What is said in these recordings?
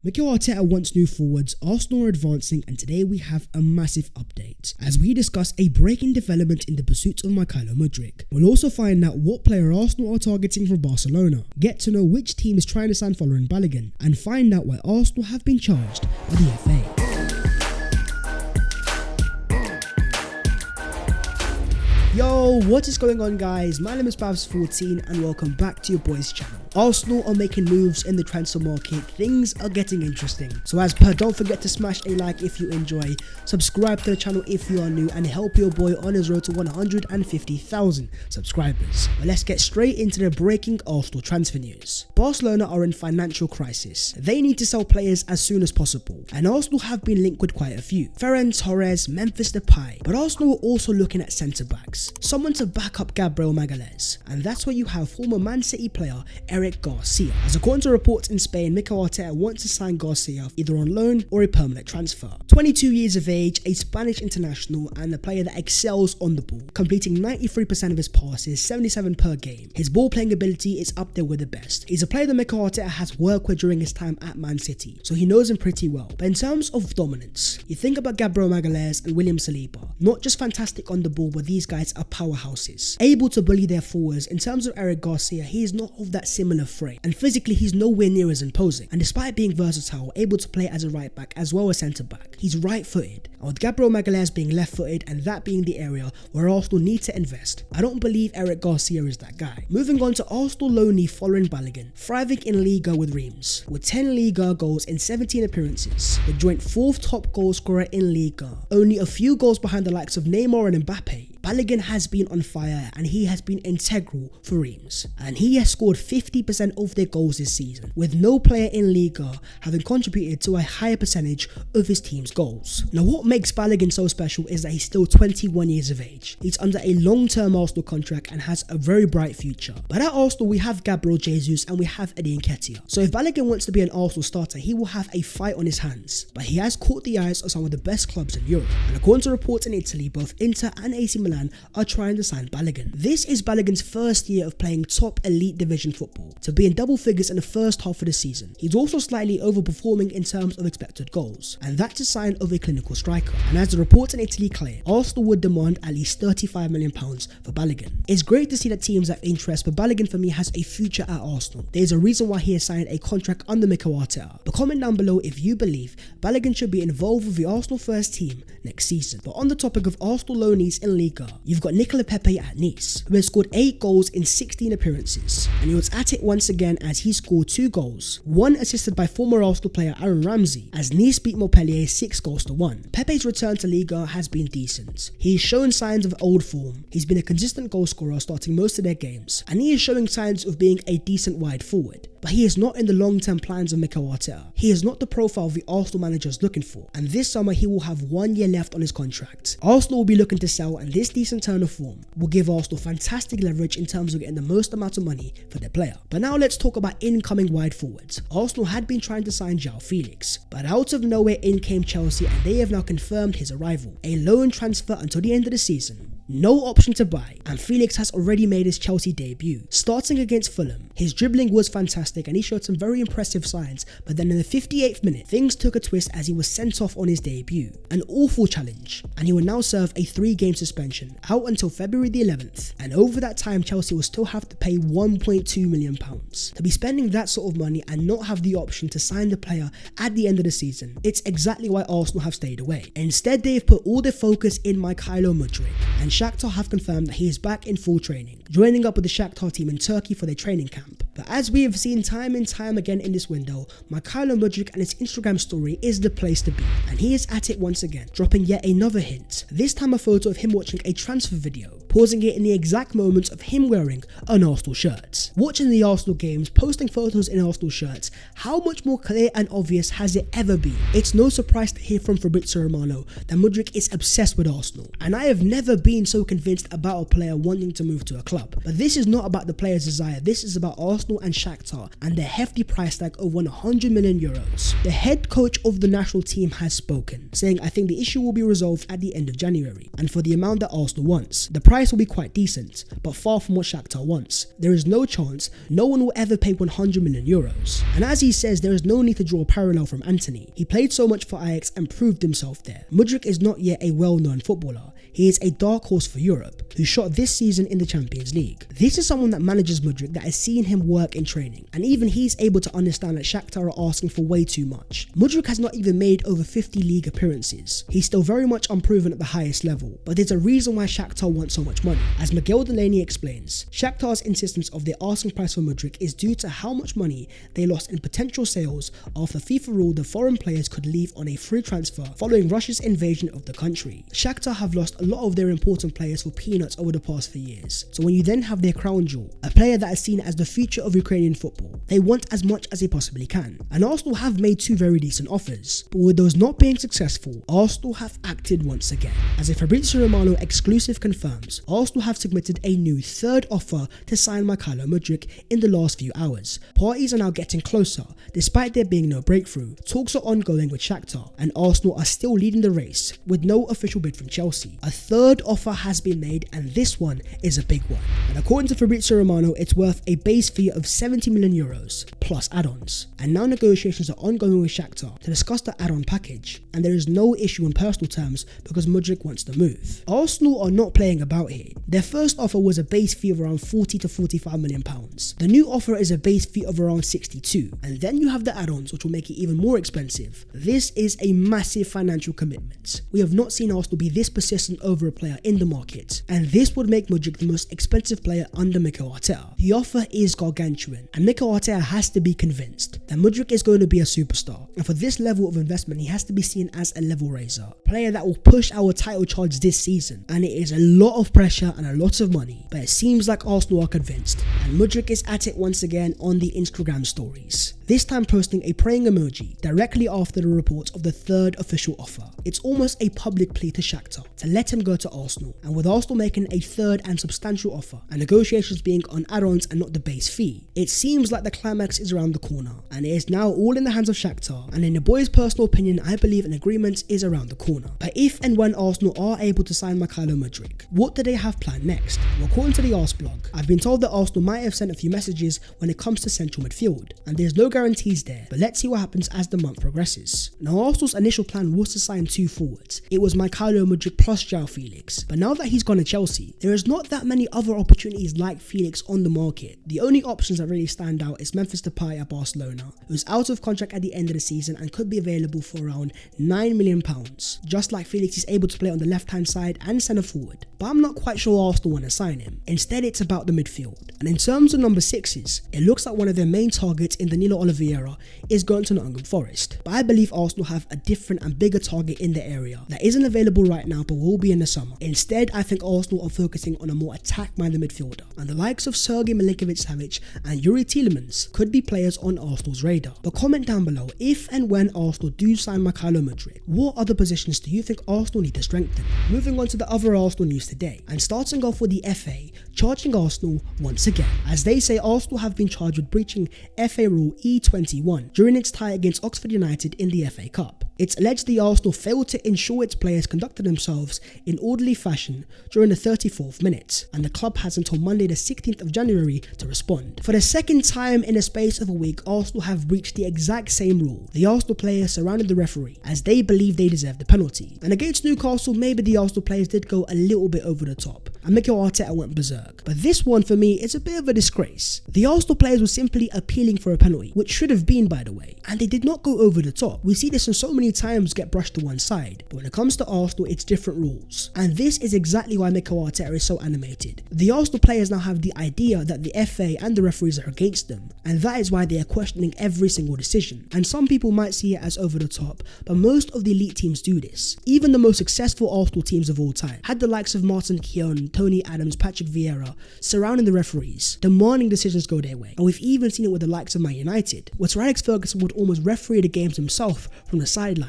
Mikel Arteta wants new forwards, Arsenal are advancing, and today we have a massive update as we discuss a breaking development in the pursuit of Mykhaylo Mudryk. We'll also find out what player Arsenal are targeting from Barcelona, get to know which team is trying to sign following Balogun, and find out why Arsenal have been charged by the FA. Yo, what is going on guys? My name is Babs14 and welcome back to your boys channel. Arsenal are making moves in the transfer market, things are getting interesting. So as per, don't forget to smash a like if you enjoy, subscribe to the channel if you are new, and help your boy on his road to 150,000 subscribers. But let's get straight into the breaking Arsenal transfer news. Barcelona are in financial crisis. They need to sell players as soon as possible, and Arsenal have been linked with quite a few. Ferran Torres, Memphis Depay, but Arsenal are also looking at centre backs, someone to back up Gabriel Magalhaes, and that's where you have former Man City player Eric Garcia. As according to reports in Spain, Mikel Arteta wants to sign Garcia either on loan or a permanent transfer. 22 years of age, a Spanish international, and a player that excels on the ball, completing 93% of his passes, 77 per game. His ball playing ability is up there with the best. He's a player that Mikel Arteta has worked with during his time at Man City, so he knows him pretty well. But in terms of dominance, you think about Gabriel Magalhaes and William Saliba, not just fantastic on the ball, but these guys are powerhouses, able to bully their forwards. In terms of Eric Garcia, he is not of that similar frame, and physically he's nowhere near as imposing, and despite being versatile, able to play as a right back as well as centre back, he's right footed, and with Gabriel Magalhaes being left footed, and that being the area where Arsenal need to invest, I don't believe Eric Garcia is that guy. Moving on to Arsenal loanee following Balogun, thriving in Liga with Reims, with 10 Liga goals in 17 appearances, the joint 4th top goal scorer in Liga, only a few goals behind the likes of Neymar and Mbappe. Balogun has been on fire and he has been integral for Reims, and he has scored 50% of their goals this season, with no player in Liga having contributed to a higher percentage of his team's goals. Now what makes Balogun so special is that he's still 21 years of age. He's under a long-term Arsenal contract and has a very bright future. But at Arsenal we have Gabriel Jesus and we have Eddie Nketiah. So if Balogun wants to be an Arsenal starter, he will have a fight on his hands. But he has caught the eyes of some of the best clubs in Europe, and according to reports in Italy, both Inter and AC Milan are trying to sign Balogun. This is Balogun's first year of playing top elite division football, to be in double figures in the first half of the season. He's also slightly overperforming in terms of expected goals, and that's a sign of a clinical striker. And as the reports in Italy clear, Arsenal would demand at least £35 million for Balogun. It's great to see that teams have interest, but Balogun for me has a future at Arsenal. There's a reason why he has signed a contract under Mikel Arteta. But comment down below if you believe Balogun should be involved with the Arsenal first team next season. But on the topic of Arsenal loanees in Liga, you've got Nicolas Pepe at Nice, who has scored 8 goals in 16 appearances, and he was at it once again as he scored 2 goals, one assisted by former Arsenal player Aaron Ramsey, as Nice beat Montpellier 6-1. Pepe's return to Liga has been decent. He's shown signs of old form, he's been a consistent goal scorer starting most of their games, and he is showing signs of being a decent wide forward. But he is not in the long-term plans of Mikel Arteta. He is not the profile the Arsenal manager is looking for, and this summer he will have 1 year left on his contract. Arsenal will be looking to sell, and this decent turn of form will give Arsenal fantastic leverage in terms of getting the most amount of money for their player. But now let's talk about incoming wide forwards. Arsenal had been trying to sign João Felix, but out of nowhere in came Chelsea, and they have now confirmed his arrival. A loan transfer until the end of the season, no option to buy, and Felix has already made his Chelsea debut. Starting against Fulham, his dribbling was fantastic and he showed some very impressive signs, but then in the 58th minute, things took a twist as he was sent off on his debut. An awful challenge, and he will now serve a 3-game suspension, out until February the 11th, and over that time Chelsea will still have to pay £1.2 million. To be spending that sort of money and not have the option to sign the player at the end of the season, it's exactly why Arsenal have stayed away. Instead, they've put all their focus in Mykhaylo Mudryk, and Shakhtar have confirmed that he is back in full training, joining up with the Shakhtar team in Turkey for their training camp. But as we have seen time and time again in this window, Mykhaylo Mudryk and his Instagram story is the place to be, and he is at it once again, dropping yet another hint, this time a photo of him watching a transfer video, pausing it in the exact moment of him wearing an Arsenal shirt. Watching the Arsenal games, posting photos in Arsenal shirts, how much more clear and obvious has it ever been? It's no surprise to hear from Fabrizio Romano that Mudryk is obsessed with Arsenal, and I have never been so convinced about a player wanting to move to a club. But this is not about the player's desire, this is about Arsenal and Shakhtar and their hefty price tag of €100 million. The head coach of the national team has spoken, saying, "I think the issue will be resolved at the end of January, and for the amount that Arsenal wants. The price price will be quite decent, but far from what Shakhtar wants. There is no chance no one will ever pay 100 million euros. And as he says, there is no need to draw a parallel from Antony. He played so much for Ajax and proved himself there. Mudryk is not yet a well-known footballer. He is a dark horse for Europe, who shot this season in the Champions League. This is someone that manages Mudryk that has seen him work in training, and even he's able to understand that Shakhtar are asking for way too much. Mudryk has not even made over 50 league appearances. He's still very much unproven at the highest level, but there's a reason why Shakhtar want so much money. As Miguel Delaney explains, Shakhtar's insistence of their asking price for Mudryk is due to how much money they lost in potential sales after FIFA ruled the foreign players could leave on a free transfer following Russia's invasion of the country. Shakhtar have lost a lot of their important players for peanuts over the past few years, so when you then have their crown jewel, a player that is seen as the future of Ukrainian football, they want as much as they possibly can. And Arsenal have made two very decent offers, but with those not being successful, Arsenal have acted once again. As a Fabrizio Romano exclusive confirms, Arsenal have submitted a new third offer to sign Mykhaylo Mudryk in the last few hours. Parties are now getting closer, despite there being no breakthrough. Talks are ongoing with Shakhtar, and Arsenal are still leading the race with no official bid from Chelsea. A third offer has been made, and this one is a big one. And according to Fabrizio Romano, it's worth a base fee of 70 million euros plus add-ons. And now negotiations are ongoing with Shakhtar to discuss the add-on package, and there is no issue in personal terms because Mudryk wants to move. Arsenal are not playing about here. Their first offer was a base fee of around 40 to 45 million pounds. The new offer is a base fee of around 62, and then you have the add-ons, which will make it even more expensive. This is a massive financial commitment. We have not seen Arsenal be this persistent over a player in the market, and this would make Mudryk the most expensive player under Mikel Arteta. The offer is gargantuan, and Mikel Arteta has to be convinced that Mudryk is going to be a superstar, and for this level of investment he has to be seen as a level raiser, player that will push our title charge this season, and it is a lot of pressure and a lot of money, but it seems like Arsenal are convinced, and Mudryk is at it once again on the Instagram stories, this time posting a praying emoji directly after the report of the third official offer. It's almost a public plea to Shakhtar to let him go to Arsenal, and with Arsenal making a third and substantial offer and negotiations being on add-ons and not the base fee, it seems like the climax is around the corner, and it is now all in the hands of Shakhtar, and in the boys' personal opinion, I believe an agreement is around the corner. But if and when Arsenal are able to sign Mykhaylo Mudryk, what do they have planned next? Well, according to the Ars blog, I've been told that Arsenal might have sent a few messages when it comes to central midfield, and there's no guarantees there, but let's see what happens as the month progresses. Now, Arsenal's initial plan was to sign two forwards. It was Mykhaylo Mudryk plus João Felix, but now that he's gone to Chelsea, there is not that many other opportunities like Felix on the market. The only options that really stand out is Memphis Depay at Barcelona, who's out of contract at the end of the season and could be available for around £9 million. Just like Felix, is able to play on the left-hand side and centre forward, but I'm not quite sure Arsenal want to sign him. Instead, it's about the midfield. And in terms of number 6s, it looks like one of their main targets in Danilo Oliveira is going to Nottingham Forest, but I believe Arsenal have a different and bigger target in the area that isn't available right now but will be in the summer. Instead, I think Arsenal are focusing on a more attack-minded midfielder, and the likes of Sergej Milinkovic-Savic and Yuri Tielemans could be players on Arsenal's radar. But comment down below, if and when Arsenal do sign Mykhaylo Mudryk, what other positions do you think Arsenal need to strengthen? Moving on to the other Arsenal news today, and starting off with the FA charging Arsenal once again, as they say Arsenal have been charged with breaching FA Rule E21 during its tie against Oxford United in the FA Cup. It's alleged the Arsenal failed to ensure its players conducted themselves in orderly fashion during the 34th minute, and the club has until Monday the 16th of January to respond. For the second time in the space of a week, Arsenal have breached the exact same rule. The Arsenal players surrounded the referee as they believe they deserved the penalty, and against Newcastle, maybe the Arsenal players did go a little bit over the top, and Mikel Arteta went berserk. But this one for me is a bit of a disgrace. The Arsenal players were simply appealing for a penalty, which should have been, by the way, and they did not go over the top. We see this in so many times get brushed to one side, but when it comes to Arsenal, it's different rules, and this is exactly why Mikel Arteta is so animated. The Arsenal players now have the idea that the FA and the referees are against them, and that is why they are questioning every single decision. And some people might see it as over the top, but most of the elite teams do this. Even the most successful Arsenal teams of all time had the likes of Martin Keown, Tony Adams, Patrick Vieira surrounding the referees, demanding decisions go their way, and we've even seen it with the likes of Man United, where Sir Alex Ferguson would almost referee the games himself from the sidelines.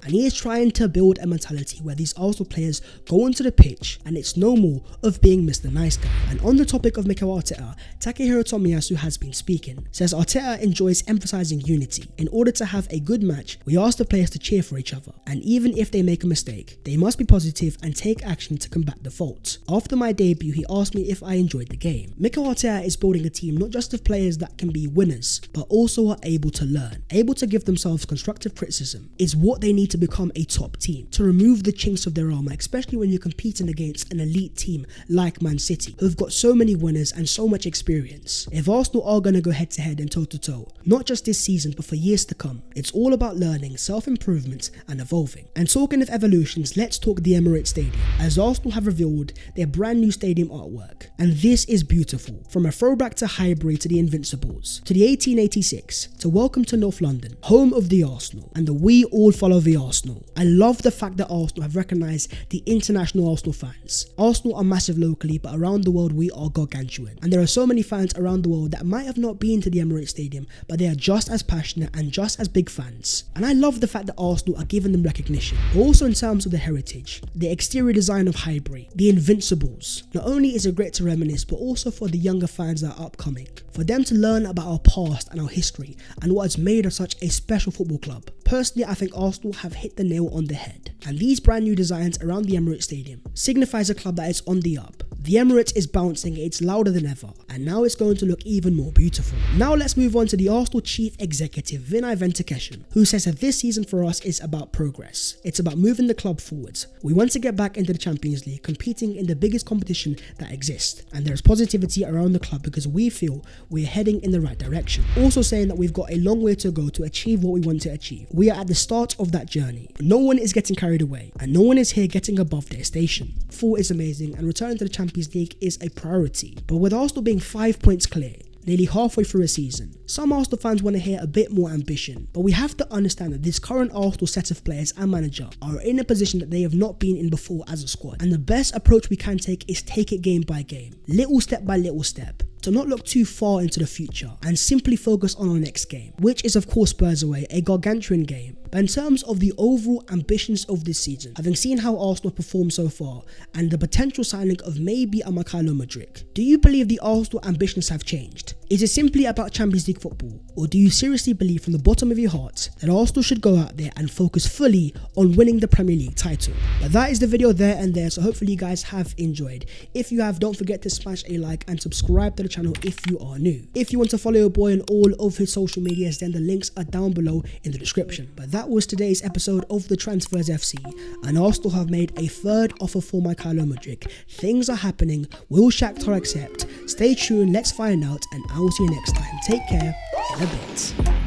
And he is trying to build a mentality where these Arsenal players go onto the pitch and it's no more of being Mr. Nice Guy. And on the topic of Mikel Arteta, Takehiro Tomiyasu has been speaking. Says Arteta enjoys emphasizing unity. In order to have a good match, we ask the players to cheer for each other, and even if they make a mistake, they must be positive and take action to combat the fault. After after my debut he asked me if I enjoyed the game. Mikel Arteta is building a team not just of players that can be winners, but also are able to learn, able to give themselves constructive criticism. It's what they need to become a top team, to remove the chinks of their armour, especially when you're competing against an elite team like Man City, who've got so many winners and so much experience. If Arsenal are going to go head to head and toe to toe, not just this season but for years to come, it's all about learning, self-improvement and evolving. And talking of evolutions, let's talk the Emirates Stadium, as Arsenal have revealed their brand new stadium artwork. And this is beautiful, from a throwback to Highbury to the Invincibles, to the 1886, to welcome to North London, home of the Arsenal, and the we all follow the Arsenal. I love the fact that Arsenal have recognised the international Arsenal fans. Arsenal are massive locally, but around the world we are gargantuan. And there are so many fans around the world that might have not been to the Emirates Stadium, but they are just as passionate and just as big fans. And I love the fact that Arsenal are giving them recognition, but also in terms of the heritage, the exterior design of Highbury, the Invincibles. Not only is it great to reminisce, but also for the younger fans that are upcoming, for them to learn about our past and our history and what has made us such a special football club. Personally, I think Arsenal have hit the nail on the head, and these brand new designs around the Emirates Stadium signifies a club that is on the up. The Emirates is bouncing, it's louder than ever, and now it's going to look even more beautiful. Now let's move on to the Arsenal chief executive Vinay Venkatesan, who says that this season for us is about progress. It's about moving the club forwards. We want to get back into the Champions League, competing in the biggest competition that exists, and there's positivity around the club because we feel we're heading in the right direction. Also saying that we've got a long way to go to achieve what we want to achieve. We are at the start of that journey. No one is getting carried away, and no one is here getting above their station. Four is amazing, and returning to the Champions League is a priority. But with Arsenal being 5 points clear, nearly halfway through a season, some Arsenal fans want to hear a bit more ambition, but we have to understand that this current Arsenal set of players and manager are in a position that they have not been in before as a squad, and the best approach we can take is take it game by game, little step by little step, to not look too far into the future and simply focus on our next game, which is of course Spurs away, a gargantuan game. But in terms of the overall ambitions of this season, having seen how Arsenal performed so far and the potential signing of maybe a Mykhaylo Mudryk, do you believe the Arsenal ambitions have changed? Is it simply about Champions League football, or do you seriously believe from the bottom of your heart that Arsenal should go out there and focus fully on winning the Premier League title? But that is the video there and there, so hopefully you guys have enjoyed. If you have, don't forget to smash a like and subscribe to the channel if you are new. If you want to follow your boy on all of his social medias, then the links are down below in the description. But that was today's episode of the Transfers FC, and Arsenal have made a third offer for Mykhaylo Mudryk. Things are happening. Will Shakhtar accept? Stay tuned, let's find out, and I will see you next time. Take care, in a bit.